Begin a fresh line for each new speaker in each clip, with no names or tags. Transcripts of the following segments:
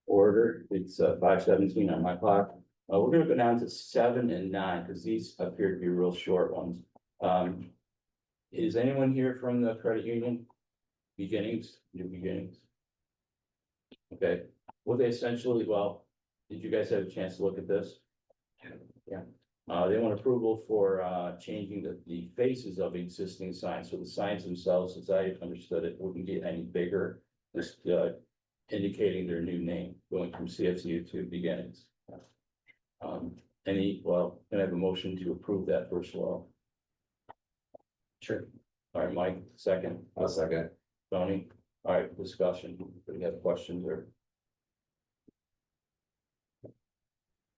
order. It's 5:17 on my clock. We're gonna go down to 7 and 9, because these appear to be real short ones. Is anyone here from the credit union? New beginnings? Okay, well, they essentially, well, did you guys have a chance to look at this? Yeah. They want approval for changing the faces of existing signs, so the signs themselves, as I understood it, wouldn't get any bigger. Just indicating their new name, going from CFCU to beginnings. Well, can I have a motion to approve that first of all?
Sure.
All right, Mike, second.
I'll second.
Tony, all right, discussion, do we have questions or?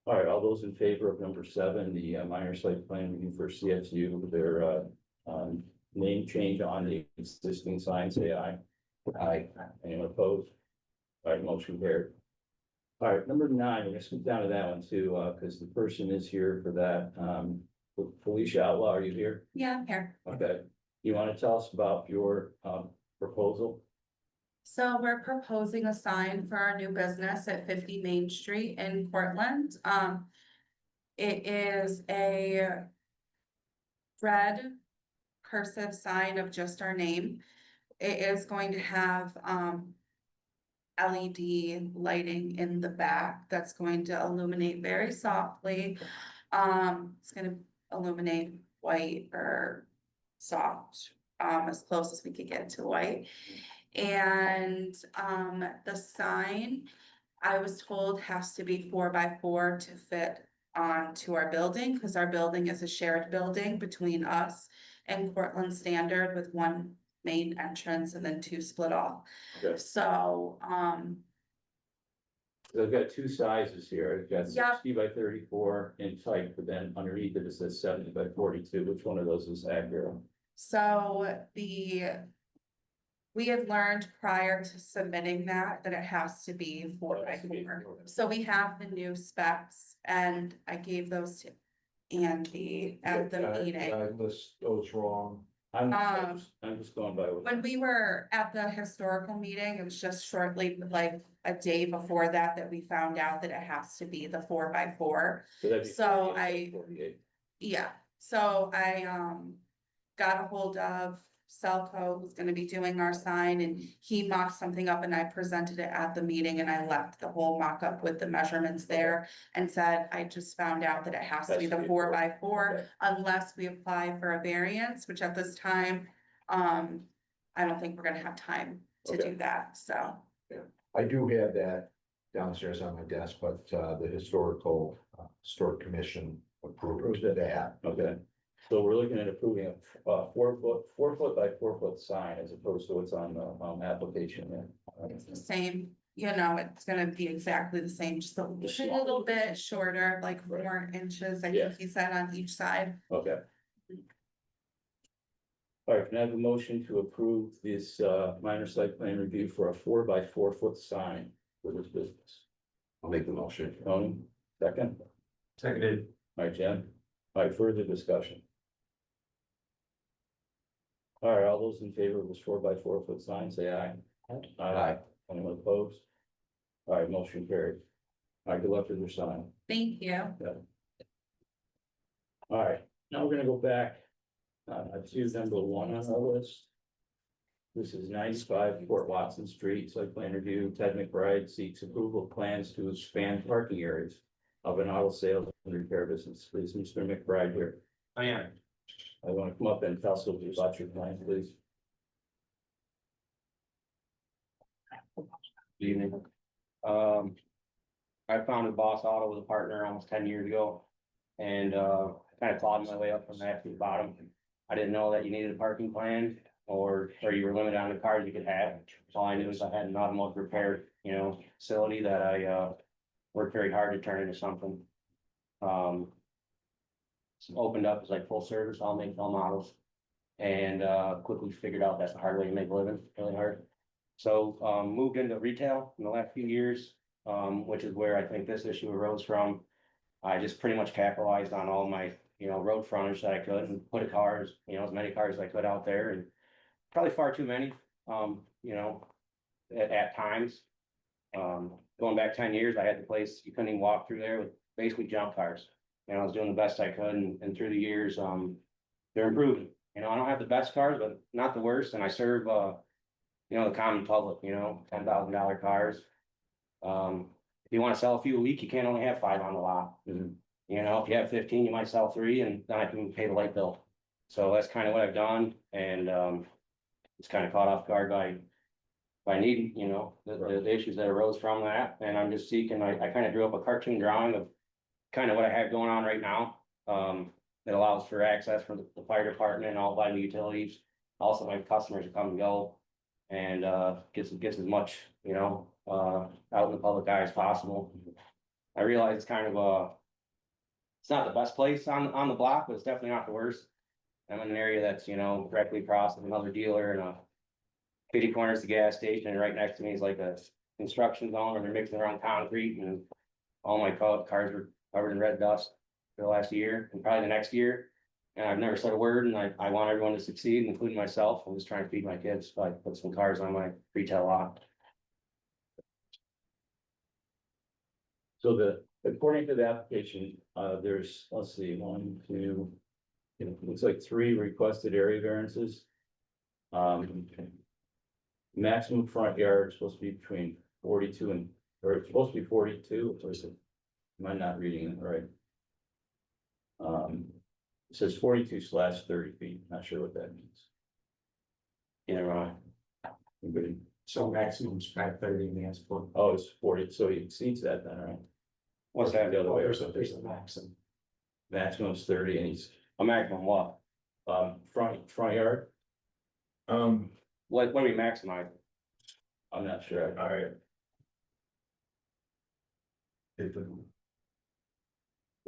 All right, all those in favor of number 7, the minor site plan review for CFU, their name change on the existing sign, say aye. Aye. Anyone opposed? All right, motion carried. All right, number 9, we're gonna skip down to that one too, because the person is here for that. Felicia Outlaw, are you here?
Yeah, I'm here.
Okay, you want to tell us about your proposal?
So we're proposing a sign for our new business at 50 Main Street in Portland. It is a red cursive sign of just our name. It is going to have LED lighting in the back that's going to illuminate very softly. It's gonna illuminate white or soft, as close as we could get to white. And the sign, I was told, has to be 4x4 to fit onto our building, because our building is a shared building between us and Portland Standard, with one main entrance and then 2 split off.
Okay.
So
They've got 2 sizes here. It's got
Yep.
60 by 34 inch height, but then underneath it says 70 by 42. Which one of those is accurate?
So we had learned prior to submitting that it has to be 4x4. So we have the new specs, and I gave those to Andy at the meeting.
I list those wrong.
I'm just going by what.
When we were at the historical meeting, it was just shortly, like a day before that we found out that it has to be the 4x4.
So that'd be
So
48, 48.
Yeah, so I got a hold of Selco, who's gonna be doing our sign, and he mocked something up, and I presented it at the meeting, and I left the whole mock-up with the measurements there and said, I just found out that it has to be the 4x4
Okay.
unless we apply for a variance, which at this time, I don't think we're gonna have time to
Okay.
do that, so.
I do have that downstairs on my desk, but the historical commission approved that.
Okay, so we're looking at approving a 4 foot by 4 foot sign as opposed to what's on the application there.
It's the same, it's gonna be exactly the same, just a little bit shorter, like 4 inches, I
Yeah.
think he said, on each side.
Okay. All right, can I have a motion to approve this minor site plan review for a 4 by 4 foot sign for this business?
I'll make the motion.
Tony, second?
Seconded.
All right, Jen. All right, further discussion. All right, all those in favor of this 4 by 4 foot sign, say aye.
Aye.
Anyone opposed? All right, motion carried. All right, good luck with your sign.
Thank you.
All right, now we're gonna go back to number 1 on our list. This is 95 Fort Watson Street, site plan review. Ted McBride seeks approval of plans to expand parking areas of an auto sales and repair business. Please, Mr. McBride here.
I am.
I want to come up and tell us about your plan, please.
Good evening. I founded Boss Auto with a partner almost 10 years ago. And kind of clawed my way up from that to the bottom. I didn't know that you needed a parking plan or you were limited on the cars you could have. All I knew is I had an automotive repair, facility that I worked very hard to turn into something. Opened up as like full service, all make all models. And quickly figured out that's the hard way to make a living, really hard. So moved into retail in the last few years, which is where I think this issue arose from. I just pretty much capitalized on all my, road frontage that I could and put cars, as many cars as I could out there, and probably far too many, at times. Going back 10 years, I had the place, you couldn't even walk through there with basically junk cars. And I was doing the best I could, and through the years, they're improving. You know, I don't have the best cars, but not the worst, and I serve, you know, the common public, you know, $10,000 cars. If you wanna sell a few a week, you can't only have 5 on the lot.
Mhm.
You know, if you have 15, you might sell 3, and then I can pay the light bill. So that's kind of what I've done, and, it's kind of caught off guard by needing, you know, the issues that arose from that, and I'm just seeking, I kind of drew up a cartoon drawing of kind of what I have going on right now. It allows for access for the fire department, all by the utilities, also my customers to come and go. And, gets as much, you know, out in the public eye as possible. I realize it's kind of it's not the best place on the block, but it's definitely not the worst. I'm in an area that's, you know, directly across from another dealer, and kitty corner is the gas station, and right next to me is like a construction zone where they're mixing their own concrete, and all my cars were covered in red dust for the last year and probably the next year. And I've never said a word, and I want everyone to succeed, including myself. I'm just trying to feed my kids, so I put some cars on my retail lot.
So according to the application, there's, let's see, 1, 2. It looks like 3 requested area variances. Maximum front yard is supposed to be between 42 and, or it's supposed to be 42, or is it? Am I not reading it right? It says 42/30 feet, not sure what that means.
Either way.
Anybody?
So maximum's 530 in the S four.
Oh, it's 40, so he exceeds that then, right?
What's that?
The other way,
There's a maximum.
maximum is 30 and he's,
A maximum what?
front yard,
What do we maximize?
I'm not sure.
All right.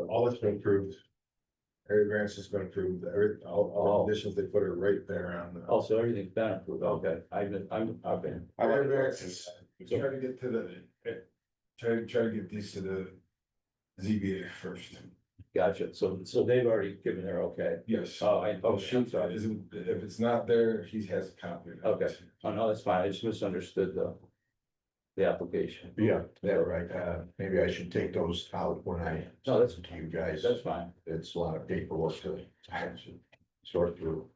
All that's been approved. Area variance has been approved, all conditions they put are right there on the.
Also, everything's been approved, okay, I've been.
Area variances, try to get to the, try to get these to the ZBA first.
Gotcha, so they've already given their okay.
Yes.
Oh, shoot, sorry.
If it's not there, he has a copy of it.
Okay. Oh, no, that's fine, I just misunderstood the application.
Yeah, right, maybe I should take those out when I.
No, that's-
send it to you guys,
That's fine.
it's a lot of paperwork to sort through.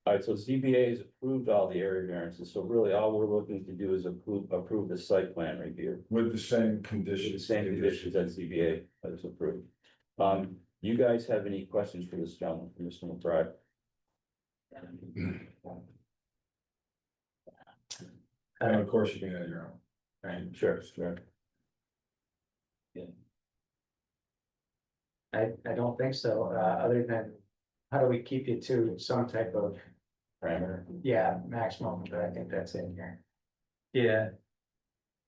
All right, so ZBA has approved all the area variances, so really all we're looking to do is approve the site plan review.
With the same
With
conditions.
the same conditions that ZBA has approved. You guys have any questions for this gentleman, for Mr. McBride?
And of course, you can add your own.
Right, sure.
I don't think so, other than, how do we keep you to some type of,
Parameter.
yeah, maximum, but I think that's in here.
Yeah.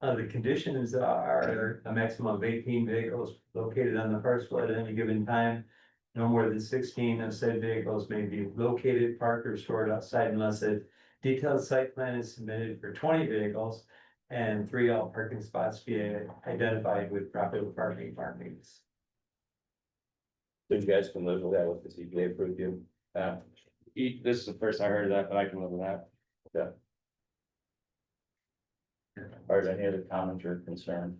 The conditions are a maximum of 18 vehicles located on the parcel at any given time. No more than 16 of said vehicles may be located, parked, or stored outside unless a detailed site plan is submitted for 20 vehicles. And 3 all parking spots be identified with proper parking markings.
So you guys can live with that with the ZBA approved you.
This is the first I heard of that, but I can live with that.
Yeah. All right, any other comments or concern?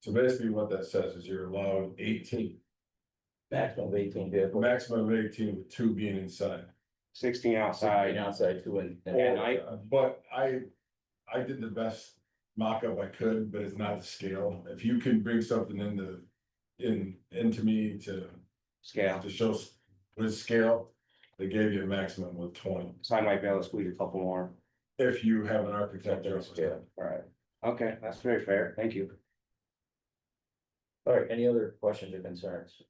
So basically what that says is you're allowed 18,
Maximum of 18 vehicles.
maximum of 18 with 2 being inside.
16 outside.
Outside too, and.
And I-
But I did the best mock-up I could, but it's not the scale. If you can bring something into me to
Scale,
show with scale, they gave you a maximum with 20.
so I might be able to squeeze a couple more.
If you have an architectural scale.
Alright, okay, that's very fair, thank you.
All right, any other questions or concerns?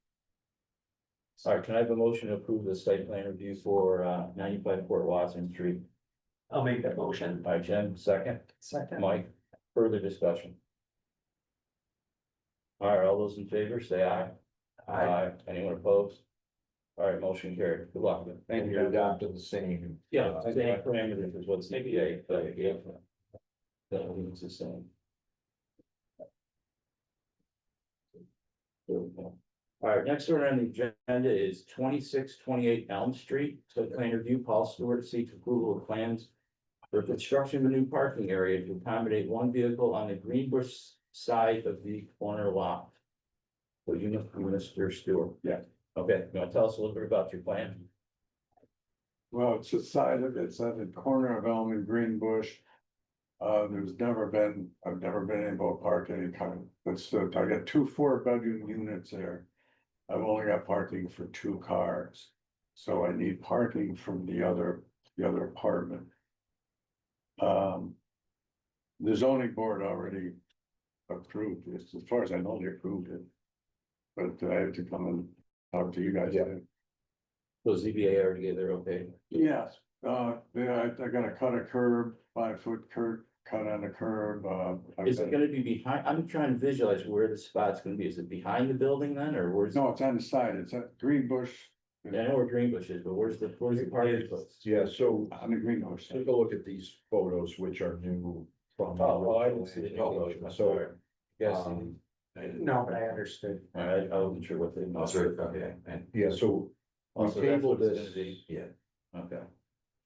All right, can I have a motion to approve the site plan review for 95 Fort Watson Street?
I'll make that motion.
By Jim, second,
Second.
Mike, further discussion. All right, all those in favor, say aye. Aye. Anyone opposed? All right, motion carried, good luck.
Thank
And
you.
you're adopting the same.
Yeah, I think parameters is what CBA, but yeah. That means the same. All right, next order on the agenda is 2628 Elm Street, site plan review, Paul Stewart seeks approval of plans for construction of a new parking area to accommodate one vehicle on the Greenbush side of the corner lot. So you, Mr. Stewart?
Yeah.
Okay, you wanna tell us a little bit about your plan?
Well, it's the side of it's at the corner of Elm and Greenbush. I've never been able to park any kind, I got 2 4-bedroom units there. I've only got parking for 2 cars, so I need parking from the other apartment. The zoning board already approved this, as far as I know, they approved it. But I have to come and talk to you guys.
Yeah.
So ZBA already gave their okay?
Yes, yeah, I gotta cut a curb, 5-foot curb, cut on the curb,
Is it gonna be behind, I'm trying to visualize where the spot's gonna be, is it behind the building then, or where's?
No, it's on the side, it's at Greenbush.
Yeah, I know where Greenbush is, but where's the parking place?
Yeah, so
On the Greenbush.
take a look at these photos, which are new from.
Oh, I didn't see the new
Oh,
photos, I'm
so,
sorry. Yes,
No, but I understood.
I wasn't sure what they.
yeah, so we
Also, that's
tabled
what it's
this,
gonna be.
yeah,
Okay,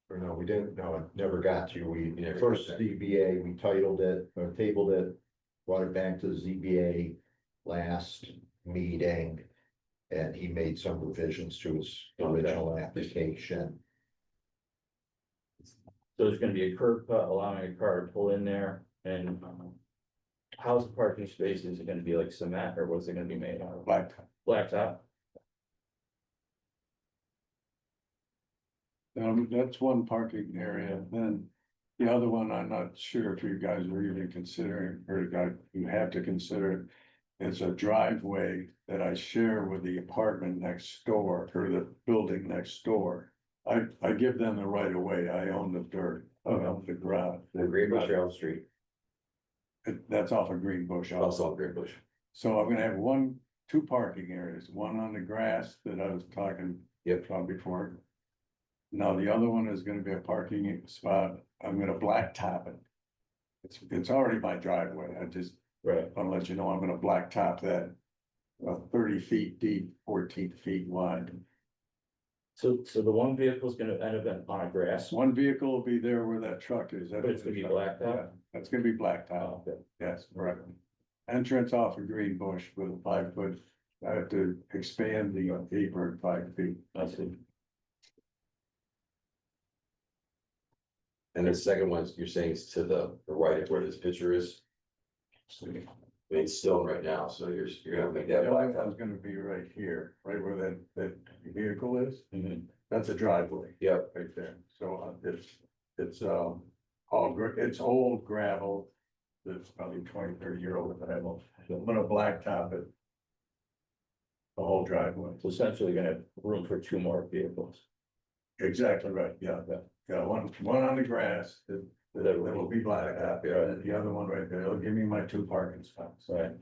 or no, we didn't, no, it never got to, we, first ZBA, we titled it, or tabled it. Brought it back to the ZBA last meeting, and he made some revisions to his original application.
so there's gonna be a curb cut allowing a car to pull in there and. How's the parking space, is it gonna be like cement or what's it gonna be made out of?
Blacktop.
Blacktop?
That's one parking area, then the other one, I'm not sure if you guys are even considering, or you have to consider. It's a driveway that I share with the apartment next door, or the building next door. I give them the right of way, I own the dirt, I own the ground.
The Greenbush or Elm Street,
That's off of Greenbush.
also Greenbush.
So I'm gonna have 2 parking areas, one on the grass that I was talking about before. Now, the other one is gonna be a parking spot, I'm gonna blacktop it. It's already my driveway,
Right.
I'll let you know, I'm gonna blacktop that. 30 feet deep, 14 feet wide.
So the one vehicle's gonna end up on a grass.
One vehicle will be there where that truck is.
But it's gonna be blacktop?
Yeah, that's gonna be blacktop,
Oh, okay.
yes, correct. Entrance off of Greenbush with a 5-foot, I have to expand the apron 5 feet.
I see.
And the second one, you're saying is to the right of where this picture is. I mean, it's stone right now, so you're gonna make
The
that
other
blacktop.
one's gonna be right here, right where that vehicle is,
Mhm.
that's a driveway.
Yep.
Right there, so it's it's old gravel. It's probably 20-30-year-old gravel, so I'm gonna blacktop it. The whole driveway,
So essentially you're gonna have room for 2 more vehicles.
exactly right, yeah, one on the grass, that will be blacktop, yeah, and the other one right there, it'll give me my 2 parking spots.
Right.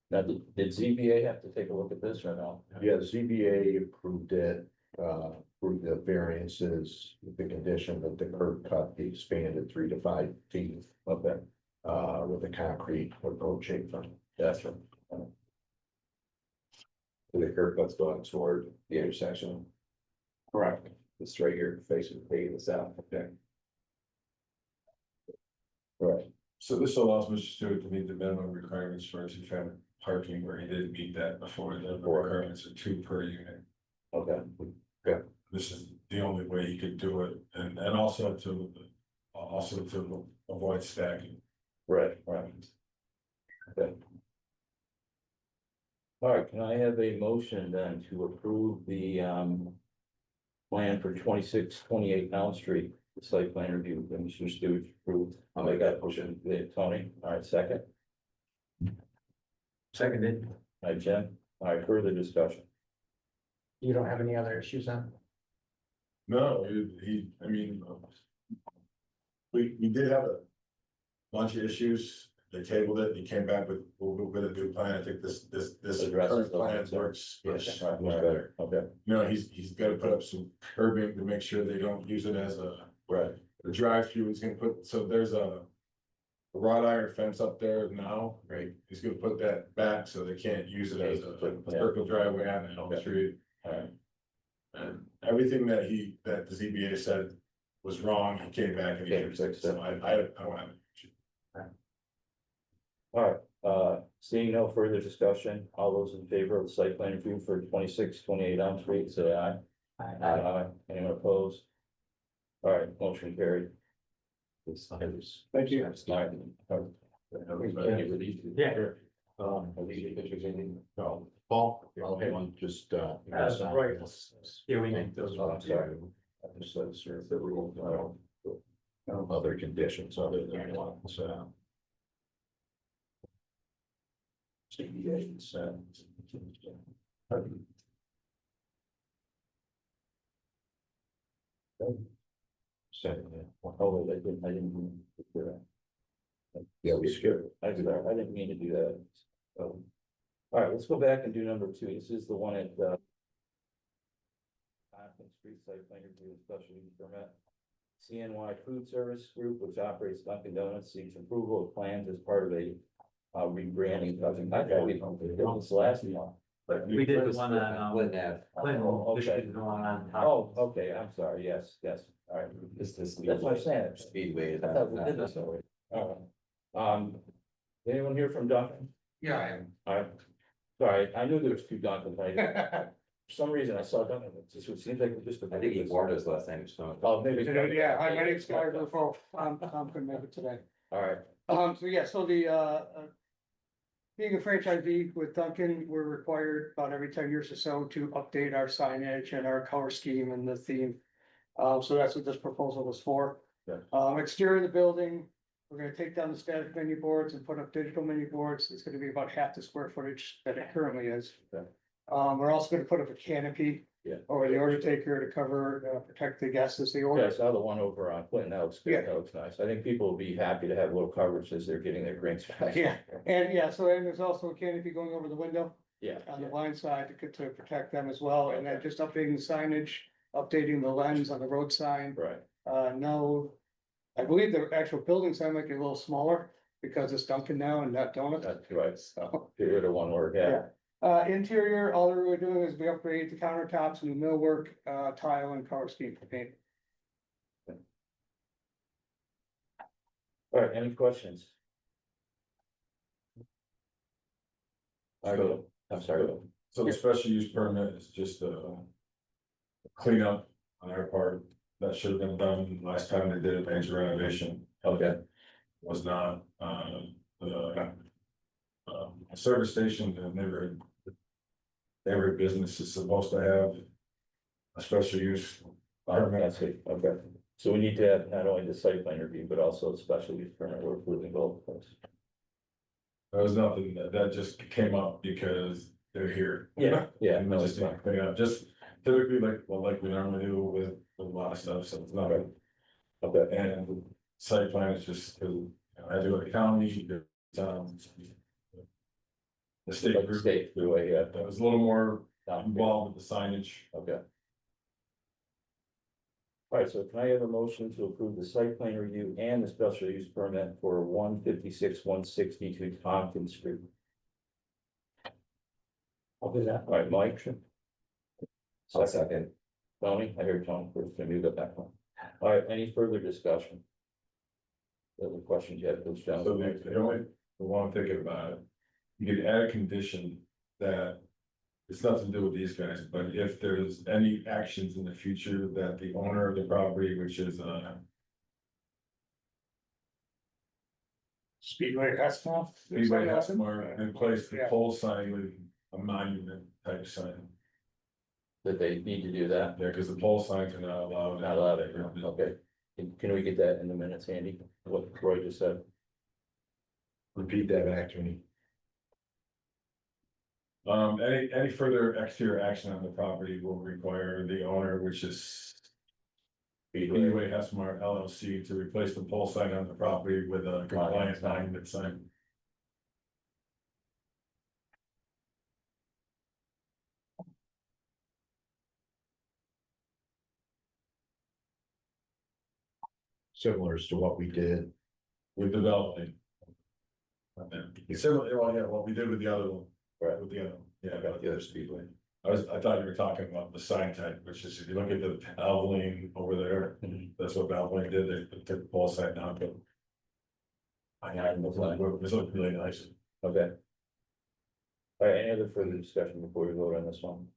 Now, did ZBA have to take a look at this or no?
Yeah, ZBA approved it, approved the variances, with the condition that the curb cut be expanded 3 to 5 feet.
Okay,
With the concrete approaching from.
that's right.
And the curb cut's going toward the intersection,
Correct.
it's right here facing the south, okay.
Right.
So this allows Mr. Stewart to meet the minimum requirements for single-family parking where he didn't meet that before, the requirements are 2 per unit.
Okay,
This is the only way he could do it, and also to avoid stacking.
right. Okay. All right, can I have a motion then to approve the plan for 26-28 Elm Street, the site plan review, that Mr. Stewart approved?
I'll make that motion.
Tony, all right, second.
Seconded.
All right, Jim, all right, further discussion.
You don't have any other issues then?
No, I mean. We did have a bunch of issues, they tabled it, he came back with a new plan, I think this
Addresses
current
the
plan
ones.
works.
Yes,
much
much better, okay,
You know, he's gotta put up some curbing to make sure they don't use it as a
right,
drive-through, he's gonna put, so there's a wrought iron fence up there now,
great,
he's gonna put that back so they can't use it as a
Yeah.
circle driveway on Elm
Okay.
Street.
all right,
And everything that the ZBA said was wrong, he came back and he
Okay,
fixed it, so I don't have.
Alright, seeing no further discussion, all those in favor of the site plan review for 26-28 Elm Street, say aye. Aye. Anyone opposed? Alright, motion carried.
Thank you.
Alright. Continue with these two.
Yeah.
Are these your pictures, Andy?
No, Paul, I'll have one just,
Right. Yeah, we need those.
Oh, I'm sorry.
Just says here, the rule, other conditions other than ones, CBA consent.
Oh, I didn't do that.
Yeah, we skipped.
I didn't mean to do that. Alright, let's go back and do number 2. This is the one at, Tompkins Street site plan review and special use permit. CNY Food Service Group, which operates Dunkin' Donuts, seeks approval of plans as part of a rebranding project. I thought we did this last one. But
We did the one on,
Clinton Ave.
Oh,
this
okay.
is the one on top.
Oh, okay, I'm sorry, yes, alright.
This
That's what I'm saying.
Speedway. is
I thought we did this already. Anyone here from Dunkin'?
Yeah, I am.
Alright, sorry, I knew there was 2 Dunkin', but for some reason I saw Dunkin', it just seems like just.
I think he warned us last time, so.
Oh, maybe.
Yeah, hi, my name's Scott Griffo. I'm gonna make it today.
Alright,
So the, being a franchisee with Dunkin', we're required about every 10 years or so to update our signage and our color scheme and the theme. So that's what this proposal was for.
Yeah.
Exterior of the building, we're gonna take down the static menu boards and put up digital menu boards. It's gonna be about half the square footage that it currently is.
Okay.
We're also gonna put up a canopy.
Yeah.
Over the order taker to cover, protect the guests as they
yeah, I
order.
saw the one over on Clinton, that looks
Yeah.
good, that looks nice. I think people will be happy to have a little coverage as they're getting their drinks back.
Yeah. And yeah, so and there's also a canopy going over the window
Yeah,
on the blind side to protect them as well, and then just updating the signage, updating the lens on the road sign.
right,
No, I believe the actual building sign might be a little smaller because it's Dunkin' now and not Donut.
that's right,
So,
get rid of one word, yeah.
interior, all we're doing is we upgrade the countertops, new millwork, tile and color scheme paint.
Alright, any questions?
So-
I'm sorry.
So the special use permit is just a cleanup on our part. That should have been done last time they did a major renovation.
Okay.
Was not, the service station, the neighborhood. Neighborhood business is supposed to have a special use permit.
That's it, okay. So we need to have not only the site plan review, but also the special use permit, we're approving both of those.
There was nothing that just came up because they're here.
Yeah,
And
no,
we
it's
just
fine.
clean up, just typically like we normally do with a lot of stuff, so it's not.
Okay,
And site plan is just, cause I do with the county, the state
like the
group,
state throughway, yeah.
that was a little more
Okay.
involved with the signage.
Okay. Alright, so can I have a motion to approve the site plan review and the special use permit for 156-162 Tompkins Street? I'll do that. Alright, Mike.
I'll second.
Tony, I heard Tony first, then you go back one. Alright, any further discussion? The other questions you have, those
So
gentlemen?
the only, the one thinking about it, you could add a condition that. It's nothing to do with these guys, but if there's any actions in the future that the owner of the property, which is
Speedway restaurant.
anybody has more in place, the
Yeah.
pole sign with a monument type sign.
That they need to do that,
Yeah, cause the pole signs are not allowed.
not allowed it, okay. Can we get that in the minutes, Andy, what Roy just said?
Repeat that back to me.
Any further exterior action on the property will require the owner, which is. Speedway Hesmar LLC to replace the pole sign on the property with a compliant monument sign.
Similar as to what we did.
With developing. Similar, well, yeah, what we did with the other one.
Right.
With the other, one. Yeah,
About the other speedway.
I thought you were talking about the sign type, which is if you look at the Alveline over there,
Mhm.
the That's what Valvoline did, they took the pole sign down, but. I know, it looked really nice.
Okay. All right, any other further discussion before we vote on this one?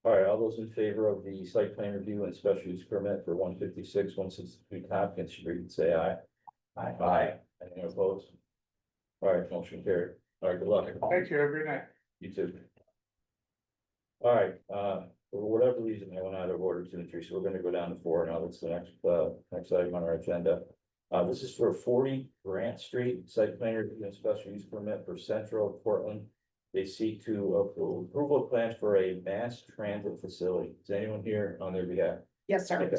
All right, all those in favor of the site plan review and special use permit for 156, 163 Tompkins Street, say aye. Aye. Anyone opposed? All right, motion carried. All right, good luck.
Thank you, every night.
You too. All right, for whatever reason, I went out of order 2 and 3, so we're gonna go down to 4 now. That's the next item on our agenda. This is for 40 Grant Street, site plan review and special use permit for Central Portland. They seek to approval of plans for a mass transit facility. Is anyone here on their behalf?
Yes, sir.
Okay.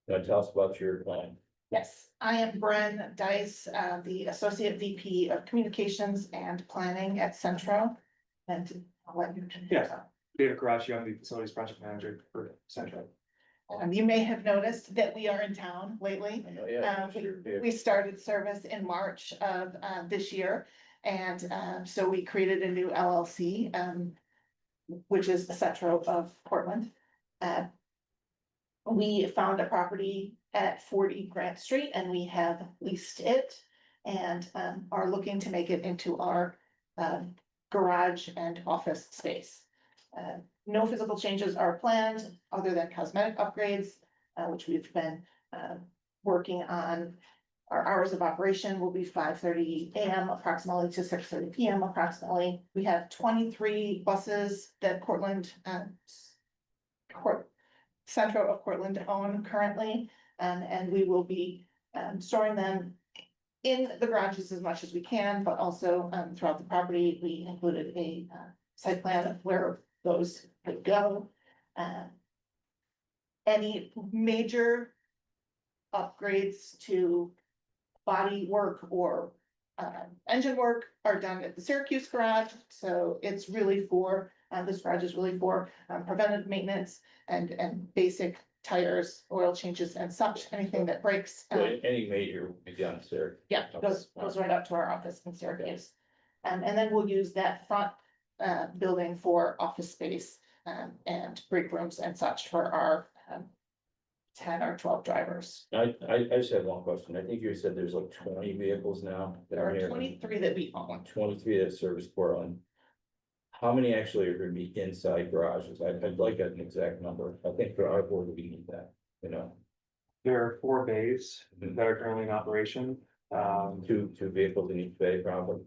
Now tell us about your plan.
Yes, I am Bren Dice, the Associate VP of Communications and Planning at Centro. And I'll let you.
Yeah. David Karachi, I'm the Facilities Project Manager for Centro.
You may have noticed that we are in town lately.
Oh, yeah,
We started service in March of this year. And so we created a new LLC, which is the Centro of Portland. We found a property at 40 Grant Street and we have leased it and are looking to make it into our garage and office space. No physical changes are planned other than cosmetic upgrades, which we've been working on. Our hours of operation will be 5:30 AM approximately to 6:30 PM approximately. We have 23 buses that Portland, Centro of Portland own currently. And we will be storing them in the garages as much as we can, but also throughout the property. We included a site plan of where those could go. Any major upgrades to body work or engine work are done at the Syracuse garage. So it's really for, this garage is really for preventive maintenance and basic tires, oil changes and such, anything that breaks.
So any major will be done, sir.
Yeah, goes right up to our office in Syracuse. And then we'll use that front building for office space and break rooms and such for our 10 or 12 drivers.
I just have one question. I think you said there's like 20 vehicles now. that
There are
here.
23 that we own.
23 that service Portland. How many actually are gonna be inside garages? I'd like an exact number. I think for our board, we need that, you know,
There are 4 bays that are currently in operation.
two vehicles in each bay probably.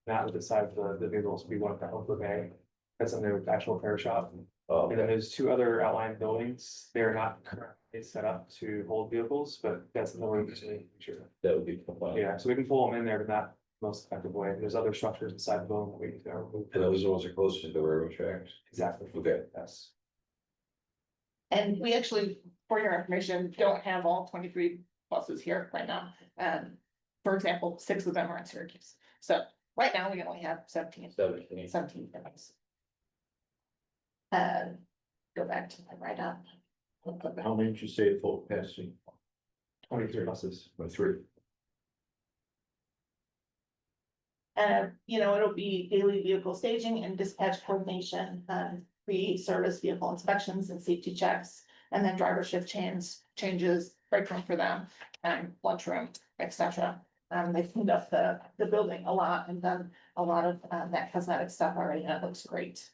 Not with the size of the vehicles, we want that over bay. That's in the actual repair shop.
Oh,
And then there's 2 other outlying buildings. They're not currently set up to hold vehicles, but that's the way to future.
that would be fun.
Yeah, so we can pull them in there, but not most effective way. There's other structures inside the building that we need to remove.
And those ones are closer to the railroad tracks.
Exactly.
Okay.
Yes.
And we actually, for your information, don't have all 23 buses here right now. For example, 6 of them are in Syracuse. So right now we only have 17 buses. Go back to my write up.
How many did you say at full capacity?
23 buses.
Or 3?
It'll be daily vehicle staging and dispatch coordination, pre-service vehicle inspections and safety checks. And then driver shift changes, break room for them, lunchroom, etc. They've cleaned up the building a lot and done a lot of that cosmetic stuff already, and it looks great.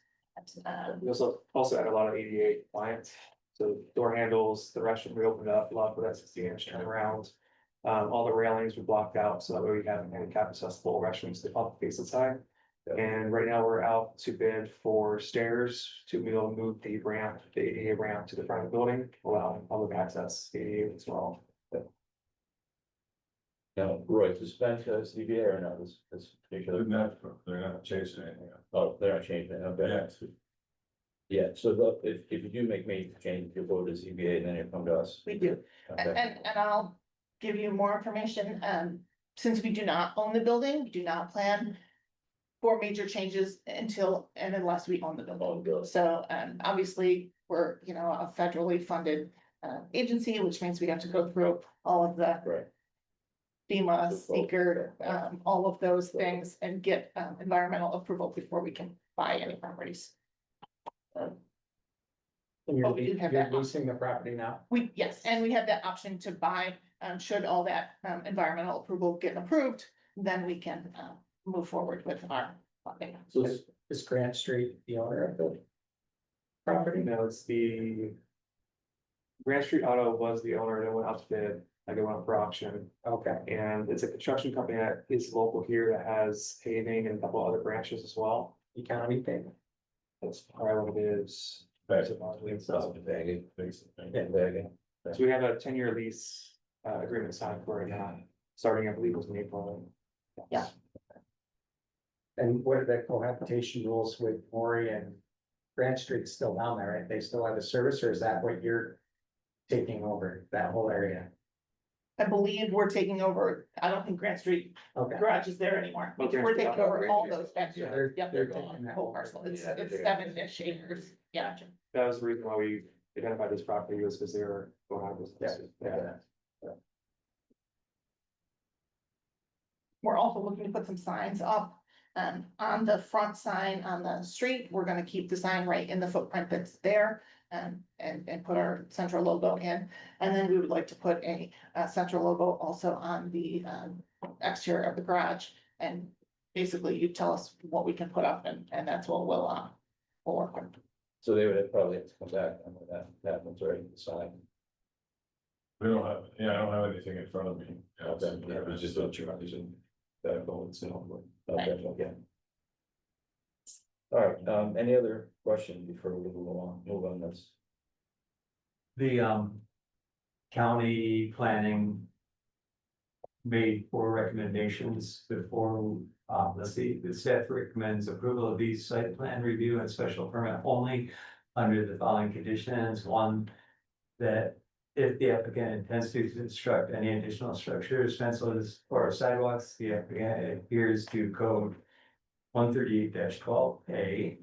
We also had a lot of ADA clients, so door handles, the restroom we opened up, a lot for that 60-inch turnaround. All the railings were blocked out, so that way we have handicap accessible restrooms to public face inside. And right now we're out to bid for stairs to be able to move the ramp, the ADA ramp to the front of the building, allowing public access ADA as well.
Now, Roy, to spend CBA or not, this particular,
They're not changing anything.
oh, they're not changing, okay.
Yeah.
Yeah, so if you do make major changes, you'll go to ZBA and then you'll come to us.
We do.
Okay.
And I'll give you more information, since we do not own the building, we do not plan for major changes until and unless we own the building. So, obviously, we're, a federally funded agency, which means we have to go through all of the
Right.
FEMA, seeker, all of those things and get environmental approval before we can buy any properties.
And you're
Oh, we do have
you're
that.
leasing the property now?
Yes, and we have that option to buy, should all that, environmental approval get approved, then we can, move forward with our funding.
So
Is Grant Street the owner of the property?
No, it's the. Grand Street Auto was the owner that went out to bid, like it went up for auction,
Okay,
and it's a construction company that is local here that has paving and a couple other branches as well.
economy thing.
That's probably what it is.
Back
So
Yeah.
we have a 10-year lease, agreement signed for it now, starting, I believe, it was in April.
Yeah.
And what are the cohabitation rules with Maury and Grant Street still down there, right? They still have a service, or is that what you're taking over, that whole area?
I believe we're taking over, I don't think Grant Street
Okay.
garage is there anymore,
Oh, Grant
we're
Street
taking
Auto.
over all those extra,
They're-
yep,
they're
they're
taking
gone,
that
whole
whole
parcel, it's
Yeah,
7-ish acres, yeah.
That was the reason why we identified this property was because they were going out of business.
Yeah.
We're also looking to put some signs up, on the front sign on the street, we're gonna keep the sign right in the footprint that's there. And put our central logo in, and then we would like to put a central logo also on the, exterior of the garage. And basically you tell us what we can put up and that's what we'll work with.
So they would probably have to come back and that one's already decided.
We don't have, I don't have anything in front of me.
Okay.
Yeah, it was just a transition. That going, so.
Okay, okay. All right, any other questions before we move on this?
The county planning made 4 recommendations before, let's see, the staff recommends approval of these site plan review and special permit only under the following conditions. One, that if the applicant intends to construct any additional structures, fences, or sidewalks, the applicant adheres to code 138-12A.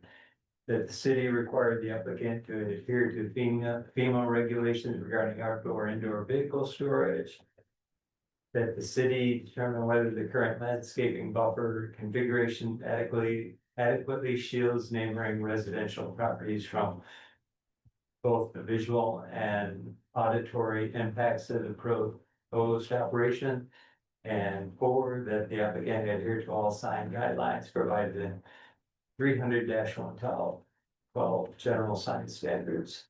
That the city required the applicant to adhere to FEMA regulations regarding outdoor and indoor vehicle storage. That the city determine whether the current landscaping buffer configuration adequately shields neighboring residential properties from both the visual and auditory impacts of the proposed operation. And 4, that the applicant adhere to all sign guidelines provided in 300-112 general sign standards.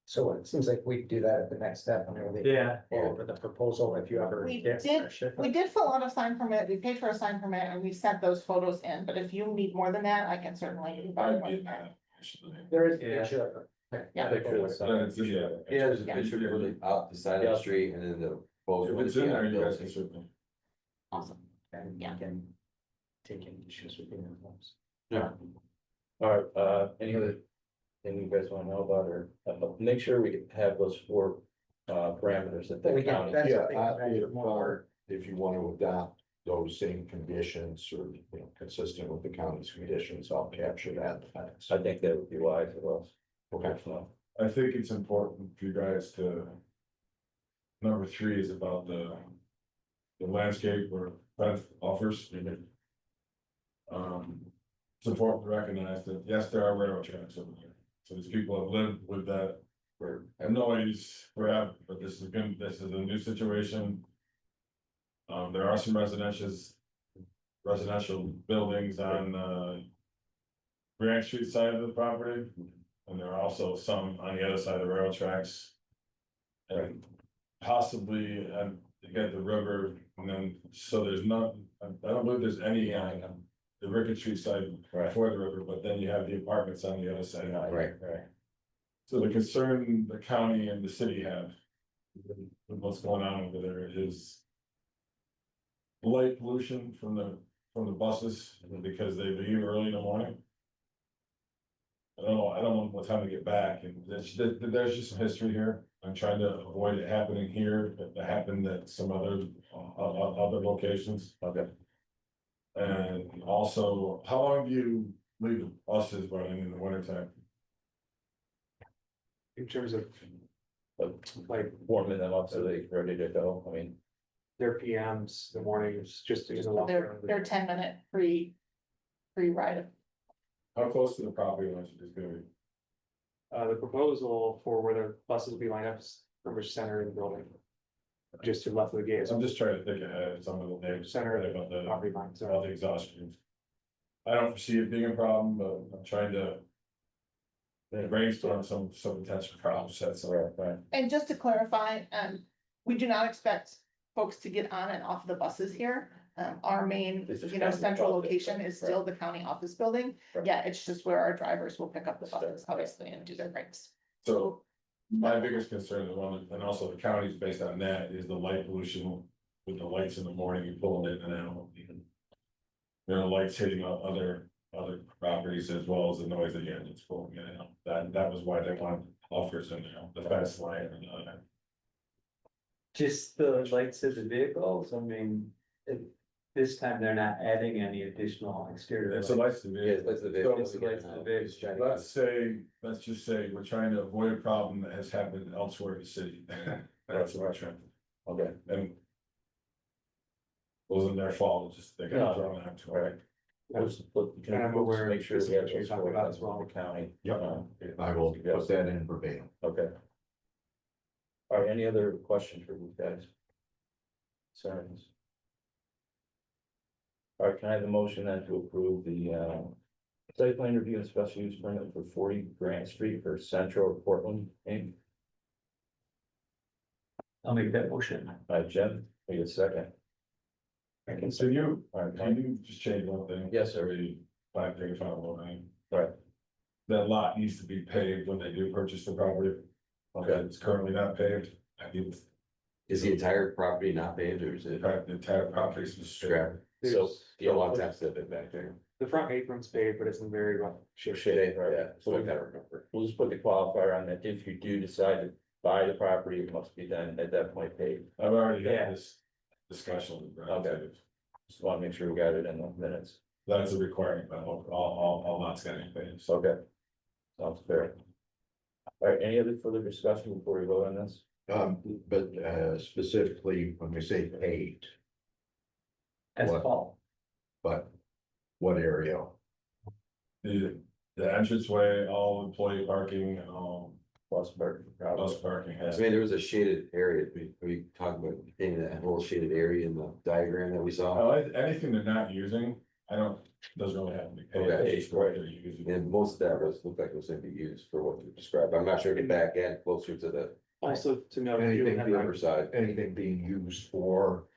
So it seems like we do that at the next step, when we
Yeah.
go over the proposal, if you ever.
We
get
did-
ownership.
We did fill out a sign permit, we paid for a sign permit and we sent those photos in, but if you need more than that, I can certainly. provide more than that.
There is a
Yeah.
picture of it.
Yeah.
Picture of the sign.
Yeah.
Yeah, there's a picture of the out the side of the street and then the. both
If
ones
it's in there,
behind
you
the
guys can
building.
certainly.
Awesome.
And you
Yeah.
can take any issues with the homes.
Yeah.
All right, any other thing you guys wanna know about, or, make sure we have those 4, parameters that
We
the
can-
county.
that's
Yeah,
the thing, right, more.
if you want to adopt those same conditions or, consistent with the county's conditions, I'll capture that.
I think that would be wise of us.
Okay.
So,
I think it's important for you guys to. Number 3 is about the landscape or fence offers. It's important to recognize that, yes, there are railroad tracks over there, so these people have lived with that for noise forever, but this is a new situation. There are some residential buildings on, Grant Street side of the property. And there are also some on the other side of the railroad tracks. And possibly, to get the river, and then, so there's not, I don't believe there's any on the Rickett Street side
Right.
before the river, but then you have the apartments on the other side.
Right, right.
So the concern the county and the city have with what's going on over there is light pollution from the buses, because they leave early in the morning. I don't know what time to get back, and there's just some history here. I'm trying to avoid it happening here, but it happened at some other locations.
Okay.
And also, how long do you leave the buses running in the wintertime?
In terms of
Like warming them up so they're ready to go, I mean.
their PMs, the mornings, just to.
They're 10-minute free ride.
How close to the property line is it gonna be?
The proposal for where the buses will be lined up is pretty much center in the building. Just to the left of the gate,
I'm just trying to think ahead, some of the neighbors.
Center of
about the,
property line, so.
about the exhaustion. I don't foresee it being a problem, but I'm trying to brainstorm some potential problems, that's all right.
And just to clarify, we do not expect folks to get on and off the buses here. Our main,
This is
you know,
kind of
central
about it,
location is still the county office building.
Right.
Yeah, it's just where our drivers will pick up the buses, obviously, and do their breaks.
So my biggest concern, the one, and also the county's based on that, is the light pollution with the lights in the morning, you pulling in and out. There are lights hitting other properties as well as the noise of the engines pulling in and out. That was why they wanted offers in there, the fast line and
Just the lights of the vehicles, I mean, this time they're not adding any additional exterior.
it's a lights.
Yeah, that's the
So,
big.
let's just say we're trying to avoid a problem that has happened elsewhere in the city. That's what we're trying,
Okay,
and. Wasn't their fault, it's just they got thrown out to it.
we'll just put,
And I'm aware
make sure
this
we
is
have
what you're
those
talking about as well.
for the county.
Yep. I will put that in verbatim.
Okay. All right, any other questions for these guys? Concerns? All right, can I have the motion then to approve the site plan review and special use permit for 40 Grant Street for Central Portland, Inc.?
I'll make that motion.
All right, Jim, wait a second. I can
So
say,
you,
all right,
can you just change one thing?
Yes, sir.
Already, 535
Right.
That lot needs to be paved when they do purchase the property. Okay, it's currently not paved. I think
Is the entire property not paved or is it
the entire property is
scrap?
So,
Yeah, a lot of times they've been back there.
The front apron's paved, but it's in very rough shape.
shit, right,
Yeah, so I gotta remember.
we'll just put the qualifier on that. If you do decide to buy the property, it must be done at that point paid.
I've already
Yeah.
had this discussion. with Brad.
Okay. Just want to make sure we got it in the minutes.
That's a requirement, but all lots getting paved. So
Okay. Sounds fair. All right, any other further discussion before we vote on this?
But specifically, when we say paved,
Asphalt.
but what area?
the entranceway, all employee parking,
Plus, Burton,
bus parking
I
has.
mean, there was a shaded area, we talked about in that whole shaded area in the diagram that we saw.
Anything they're not using, doesn't really have to be paved.
Okay.
It's just what they're using.
And most of that was, looked like it was gonna be used for what you described. I'm not sure the back end closer to the
Also to note, you
Anything
have
the other side.
Anything being used for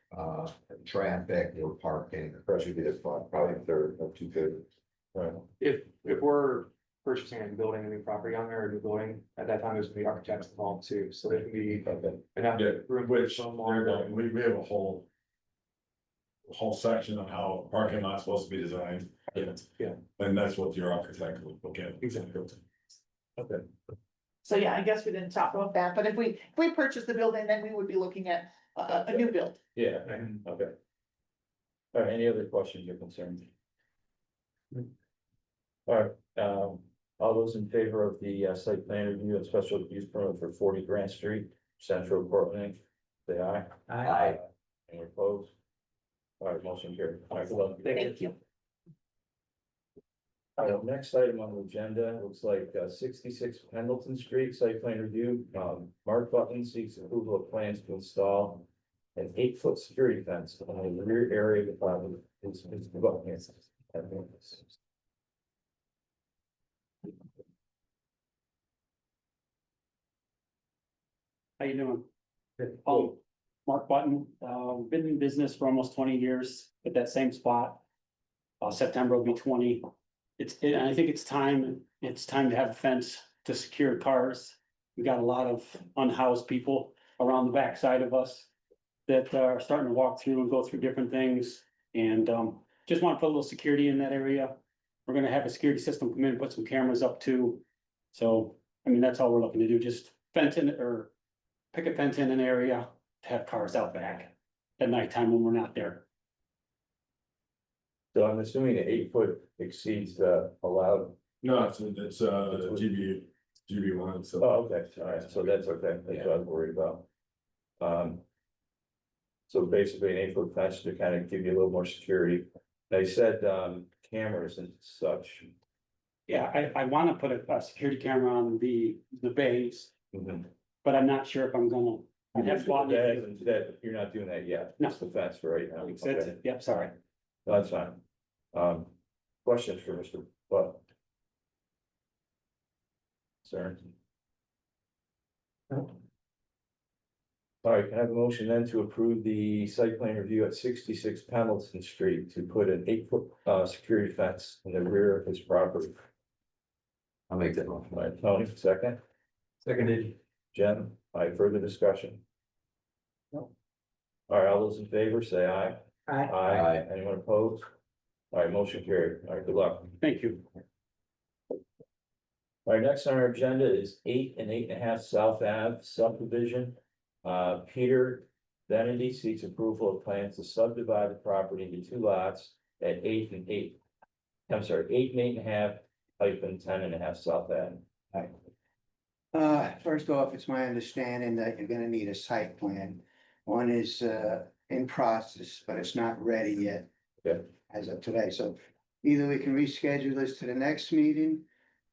traffic or parking?
Pressure be this far, probably a third of 2/3.
Right.
if we're purchasing and building a new property on there or a new building, at that time, there's gonna be architects involved too, so there can be
Okay.
enough
Yeah,
room.
which,
for
we have a whole. Whole section on how a parking lot's supposed to be designed.
Yeah.
And that's what your architect will look at.
Exactly.
Okay.
So yeah, I guess we didn't talk about that, but if we purchase the building, then we would be looking at a new build.
Yeah, okay. All right, any other questions or concerns? All right, all those in favor of the site plan review and special use permit for 40 Grant Street, Central Portland, Inc., say aye.
Aye.
Any opposed? All right, motion carried. All right, well,
Thank you.
next item on the agenda, looks like 66 Pendleton Street, site plan review. Mark Button seeks approval of plans to install an 8-foot security fence on the rear area of the property. It's Button here.
How you doing? Mark Button, been in business for almost 20 years at that same spot. September will be 20. And I think it's time to have a fence to secure cars. We got a lot of unhoused people around the backside of us that are starting to walk through and go through different things. And just want to put a little security in that area. We're gonna have a security system come in, put some cameras up too. So, I mean, that's all we're looking to do, just fence in or pick a fence in an area to have cars out back at nighttime when we're not there.
So I'm assuming the 8-foot exceeds the allowed.
No, it's GB1, so.
Oh, okay, all right, so that's okay, that's what I was worried about. So basically an 8-foot fence to kind of give you a little more security. They said, cameras and such.
Yeah, I wanna put a security camera on the bays, but I'm not sure if I'm gonna. I have bought it.
That, you're not doing that yet,
No.
just the fence for right now.
That's
Okay.
it. Yep, sorry.
That's fine. Questions for Mr. Buck? Sir? All right, can I have a motion then to approve the site plan review at 66 Pendleton Street to put an 8-foot security fence in the rear of his property?
I'll make that motion.
All right, Tony, second.
Seconded.
Jen, further discussion?
No.
All right, all those in favor, say aye.
Aye.
Aye. Anyone opposed? All right, motion carried. All right, good luck.
Thank you.
All right, next on our agenda is 8 and 8.5 South Ave subdivision. Peter Benedy seeks approval of plans to subdivide the property into 2 lots at 8 and 8. I'm sorry, 8 and 8.5 hyphen 10.5 South Ave.
First off, it's my understanding that you're gonna need a site plan. One is, in process, but it's not ready yet.
Okay.
As of today, so either we can reschedule this to the next meeting.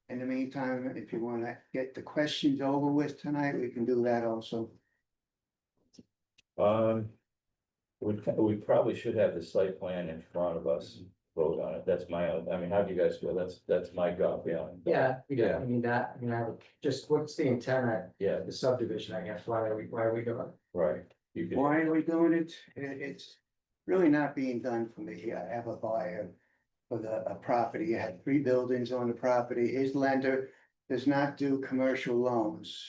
In the meantime, if you wanna get the questions over with tonight, we can do that also.
We probably should have the site plan in front of us, vote on it. That's my, I mean, how do you guys feel? That's my gut feeling.
Yeah, we definitely need that, just what's the intent of
Yeah,
the subdivision, I guess, why are we doing it?
right. You can,
Why are we doing it? It's really not being done for me. I have a buyer for a property. He had 3 buildings on the property. His lender does not do commercial loans.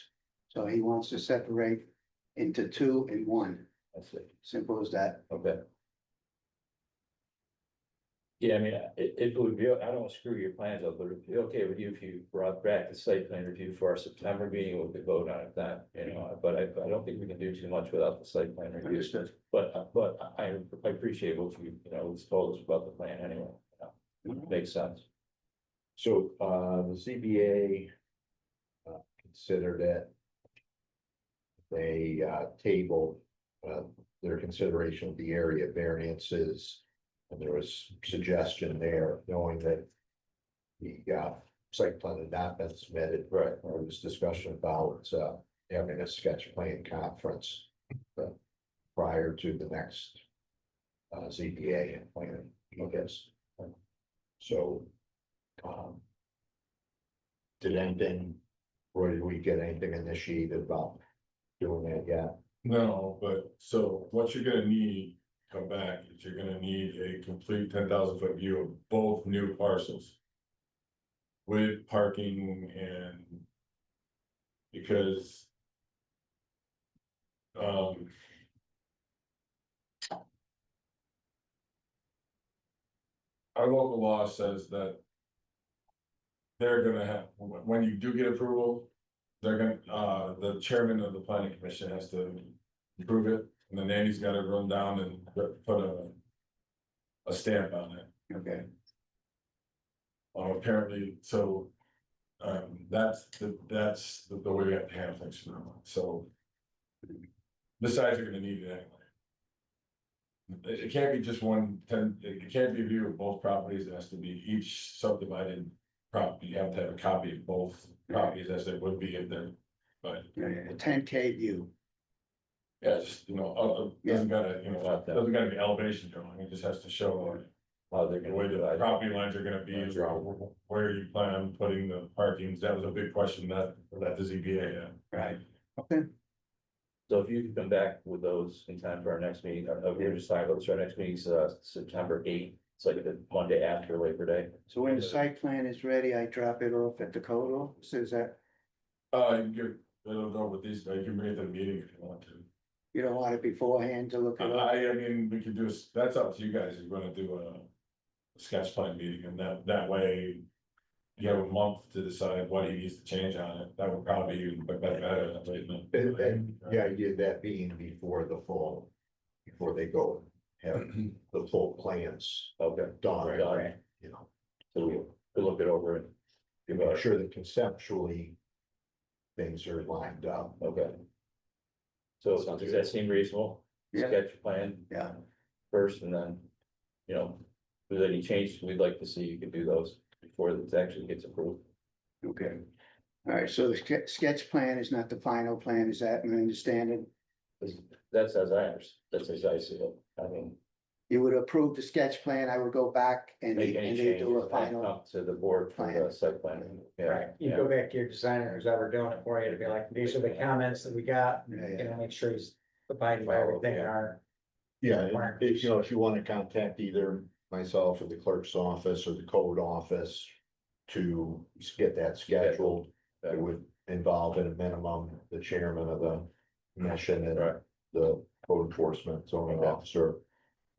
So he wants to separate into 2 and 1.
that's it.
Simple as that.
Okay. Yeah, I mean, it would be, I don't want to screw your plans up, but it'd be okay with you if you brought back the site plan review for our September meeting, we could vote on it then, but I don't think we can do too much without the site plan review.
Understood.
But I appreciate what you was told us about the plan anyway. Makes sense.
So, the ZBA. Considered it. They, tabled, their consideration of the area variances. And there was suggestion there, knowing that. The, site plan had not been submitted.
Right.
There was discussion about, having a sketch plan conference. Prior to the next. ZBA plan, I guess. So. Did anything, or did we get anything initiated about doing that yet?
No, but so what you're gonna need, to come back, is you're gonna need a complete 10,000 foot view of both new parcels. With parking and. Because. Our local law says that. They're gonna have, when you do get approval, they're gonna, the chairman of the planning commission has to approve it, and then Andy's gotta run down and put a stamp on it.
Okay.
Apparently, so, that's the way we have to handle things from now on, so. Besides, you're gonna need it anyway. It can't be just it can't be a view of both properties, it has to be each subdivided property, you have to have a copy of both properties as they would be if they're, but.
A 10K view.
Yeah, just, doesn't gotta, doesn't gotta be elevation drawing, it just has to show
How they're
the
gonna
way the
divide.
property lines are gonna be, where you plan on putting the parkings, that was a big question that the ZBA had.
Right. Okay.
So if you could come back with those in time for our next meeting, we're just talking about this, our next meeting's September 8th. It's like the Monday after Labor Day.
So when the site plan is ready, I drop it off at the code office, is that,
You can give, it'll go with these, you can bring it to the meeting if you want to.
you don't want it beforehand to look at it?
I mean, we could do, that's up to you guys, you're gonna do a sketch plan meeting, and that way. You have a month to decide what he needs to change on it, that would probably be better.
And the idea of that being before the fall, before they go, have the full plans
Okay.
done,
Right.
you know.
So we'll look it over and
To make sure that conceptually. Things are lined up.
okay. So does that seem reasonable?
Yeah.
Sketch plan
Yeah.
first and then, if there's any changes we'd like to see, you could do those. before it actually gets approved.
Okay. All right, so the sketch plan is not the final plan, is that my understanding?
That's that's as I see it. I mean,
You would approve the sketch plan, I would go back and
make any
they
changes
do a
and
final.
come to the board for the site plan. Yeah,
Right, you
yeah.
go back to your designer who's ever doing it for you to be like, these are the comments that we got,
Yeah,
you
yeah.
know, make sure he's abiding by everything in our.
Yeah, and if, you know, if you wanna contact either myself or the clerk's office or the code office to get that scheduled, it would involve at a minimum the chairman of the commission and
Right.
the code enforcement zoning
Okay.
officer.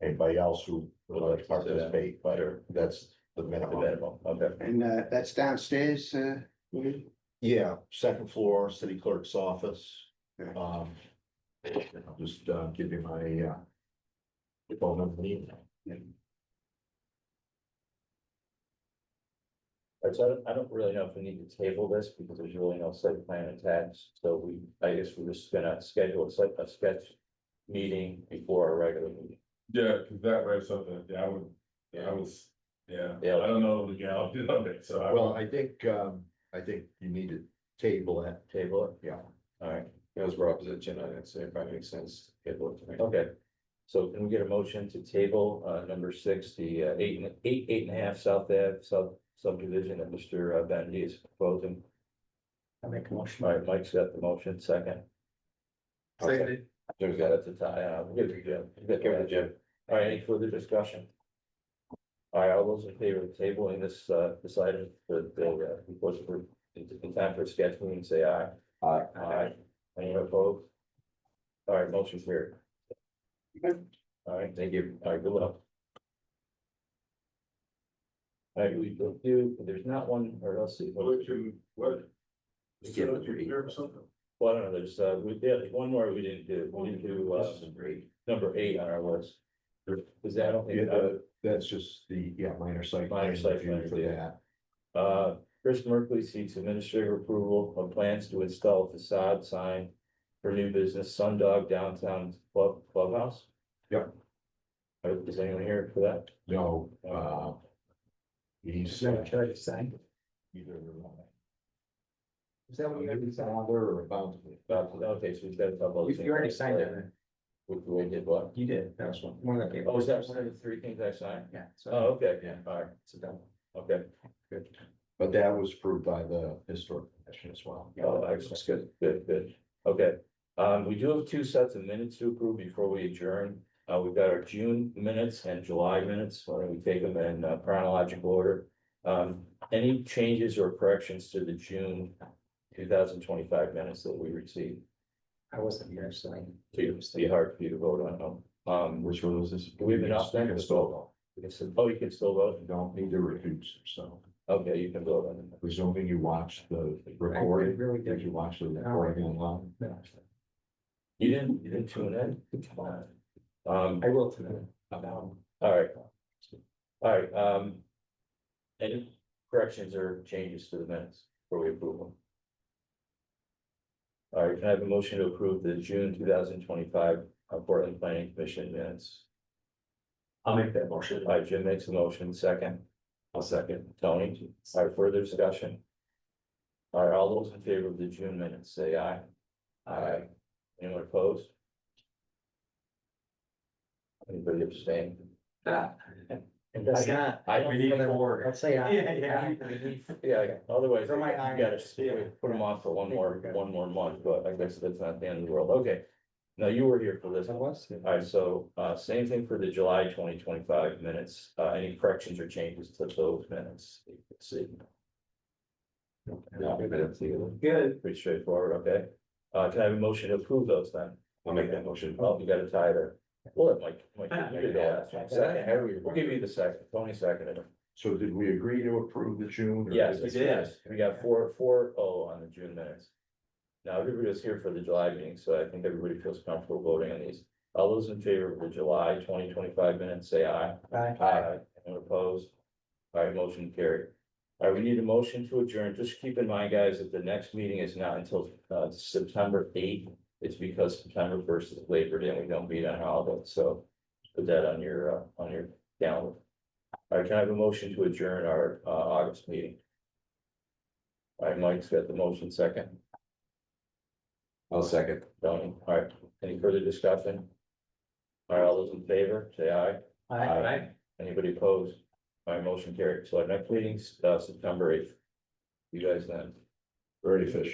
Anybody else who would like to
Sure.
participate, but that's the
The
minimum.
minimum, okay.
And that's downstairs,
Yeah, second floor, city clerk's office.
Yeah.
I'll just give you my phone number. and email.
So I don't really know if we need to table this because there's really no site plan attached, so I guess we're just gonna schedule a sketch meeting before our regular meeting.
Yeah, cause that way, something, yeah, I was, yeah, I don't know the legality of it, so.
Well, I think you need to table it.
Table it,
Yeah.
all right,
Those were opposite agenda, I'd say it probably makes sense. Table it tonight.
okay. So can we get a motion to table, number 6, the, 8.5 South Ave subdivision that Mr. Bendy is proposing?
I make a motion.
All right, Mike's got the motion, second.
Seconded.
Jim's got it to tie, give it to Jim.
Give it to Jim.
All right, any further discussion? All right, all those in favor of tabling this item, the request for, in time for a sketch meeting, say aye.
Aye.
Aye. Anyone opposed? All right, motion carried. All right, thank you. All right, good luck. All right, we go do, there's not one, or let's see.
What?
Give it to you.
Or something?
Well, I don't know, there's, there's one more we didn't do. We didn't do, number 8 on our list. Is that, I don't think,
That's just the, minor site.
Minor site plan
review for
review.
that.
Chris Merkley seeks administrative approval of plans to install facade sign for new business Sundog Downtown Clubhouse.
Yep.
Is anyone here for that?
No, he's
Never tried to sign.
either
Is that what you have to sign?
father or about.
Okay, so we've got a couple.
You already signed it.
Which we did what?
You did, that was one of the.
Oh, is that one of the 3 things I signed?
Yeah. So.
Oh, okay, yeah, all right,
So done.
okay.
But that was approved by the historic commission as well.
Oh, excellent, good, okay. We do have 2 sets of minutes to approve before we adjourn. We've got our June minutes and July minutes, why don't we take them in chronological order? Any changes or corrections to the June 2025 minutes that we received?
I wasn't here, so.
It'd be hard for you to vote on them.
Which one was this?
We've been off.
You can still
Oh, you can still vote?
You don't need to recuse yourself.
Okay, you can vote on them.
Presuming you watched the recording.
really
Did you watch the recording online?
You didn't tune in?
I will tonight.
All right. All right, any corrections or changes to the minutes before we approve them? All right, can I have a motion to approve the June 2025 Portland Planning Commission minutes?
I'll make that motion.
All right, Jim makes a motion, second. I'll second. Tony, all right, further discussion? All right, all those in favor of the June minutes, say aye. Aye. Anyone opposed? Anybody abstain?
I got.
I don't think more.
Let's say I.
Yeah, otherwise,
For my
you
eye.
gotta put them off for one more month, but I guess that's not the end of the world, okay. Now, you were here for this.
I was.
Alright, so, same thing for the July 2025 minutes, any corrections or changes to those minutes? You can see. No,
Good.
pretty straightforward, okay, can I have a motion to approve those then?
I'll make that motion.
Oh, you got a tie there. Well, it might, you could go last. Second, we'll give you the second, Tony seconded it.
So did we agree to approve the June? or
Yes,
did-
yes, we got 4-0 on the June minutes. Now, everybody was here for the July meeting, so I think everybody feels comfortable voting on these. All those in favor of the July 2025 minutes, say aye.
Aye.
Anyone opposed? All right, motion carried. All right, we need a motion to adjourn. Just keep in mind, guys, that the next meeting is not until September 8th. It's because September 1st is Labor Day and we don't meet on holiday, so put that on your calendar. All right, can I have a motion to adjourn our August meeting? All right, Mike's got the motion second.
I'll second.
Tony, all right, any further discussion? All right, all those in favor, say aye.
Aye.
Anybody opposed? All right, motion carried. So our next meeting's September 8th. You guys then.
Very efficient.